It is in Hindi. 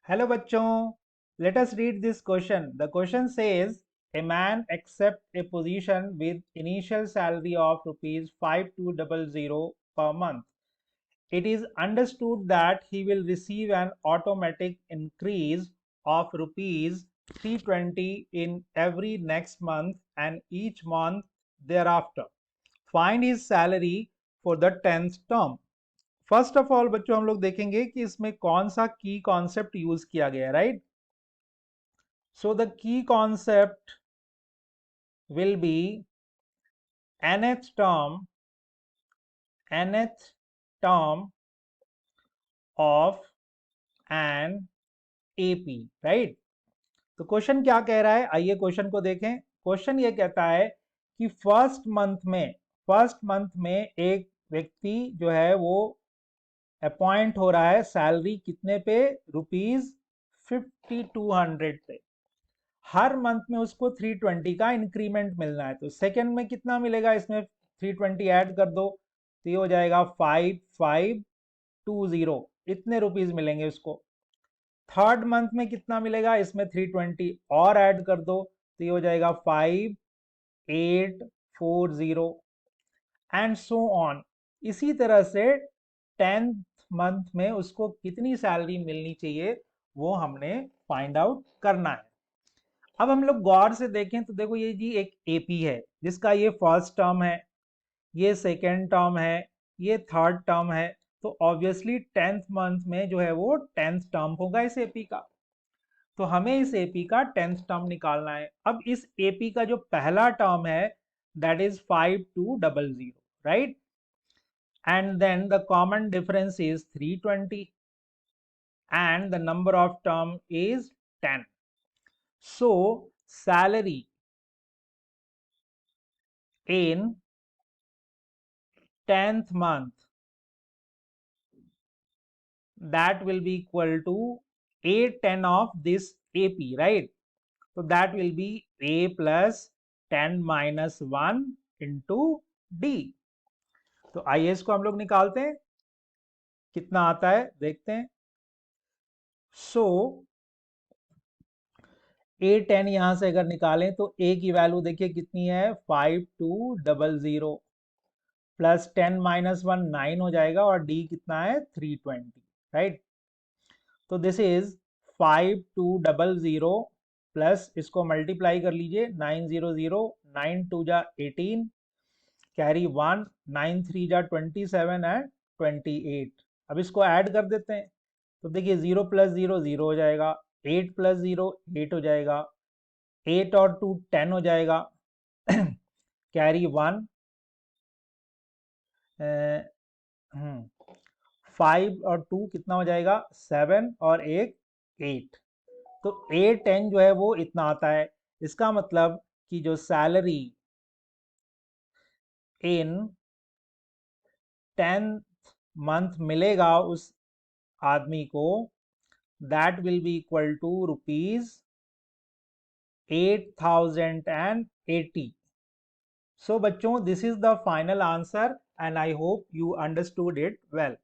Hello bachchon, let us read this question. The question says a man accepts a position with initial salary of rupees 5200 per month. It is understood that he will receive an automatic increase of rupees 320 in every next month and each month thereafter. Find his salary for the 10th term. First of all बच्चों हम लोग देखेंगे कि इसमें कौन सा की कॉन्सेप्ट यूज किया गया है, right? So the key concept will be nth term of an AP, right? तो क्वेश्चन क्या कह रहा है, आइए क्वेश्चन को देखें। क्वेश्चन ये कहता है कि फर्स्ट मंथ में एक व्यक्ति जो है वो अपॉइंट हो रहा है सैलरी कितने पे, रुपीज 5200 पे। हर मंथ में उसको 320 का इंक्रीमेंट मिलना है। तो सेकंड में कितना मिलेगा, इसमें 320 ऐड कर दो तो ये हो जाएगा 5520, इतने रुपीज मिलेंगे उसको। थर्ड मंथ में कितना मिलेगा, इसमें 320 और ऐड कर दो तो ये हो जाएगा 5840 एंड सो ऑन। इसी तरह से 10th मंथ में उसको कितनी सैलरी मिलनी चाहिए वो हमने फाइंड आउट करना है। अब हम लोग गौर से देखें तो देखो ये जी एक एपी है जिसका ये फर्स्ट टर्म है, ये सेकेंड टर्म है, ये थर्ड टर्म है। तो ऑब्वियसली 10th मंथ में जो है वो 10th टर्म होगा इस एपी का। तो हमें इस एपी का 10th टर्म निकालना है। अब इस एपी का जो पहला टर्म है that is 5200, right? And then the common difference is 320 and the number of term is 10. So salary in 10th month, that will be equal to A10 of this AP, right? So that will be A plus 10 minus 1 into D. तो आइए इसको हम लोग निकालते हैं, कितना आता है देखते हैं। सो A10 यहां से अगर निकालें तो A की वैल्यू देखिए कितनी है, 5200 प्लस 10 माइनस 1 9 हो जाएगा और D कितना है 320, राइट? तो दिस इज 5200 प्लस इसको मल्टीप्लाई कर लीजिए 900, 9 2 जा 18, कैरी 1, 9 3 जा 27 एंड 28। अब इसको ऐड कर देते हैं तो देखिए 0 प्लस 0 0 हो जाएगा, 8 प्लस 0 8 हो जाएगा, 8 और 2 10 हो जाएगा, कैरी 1, 5 और 2 कितना हो जाएगा 7 और 1 8। तो A10 जो है वो इतना आता है। इसका मतलब कि जो सैलरी इन 10th मंथ मिलेगा उस आदमी को that will be equal to rupees 8080। So बच्चों, this is the final answer and I hope you understood it well.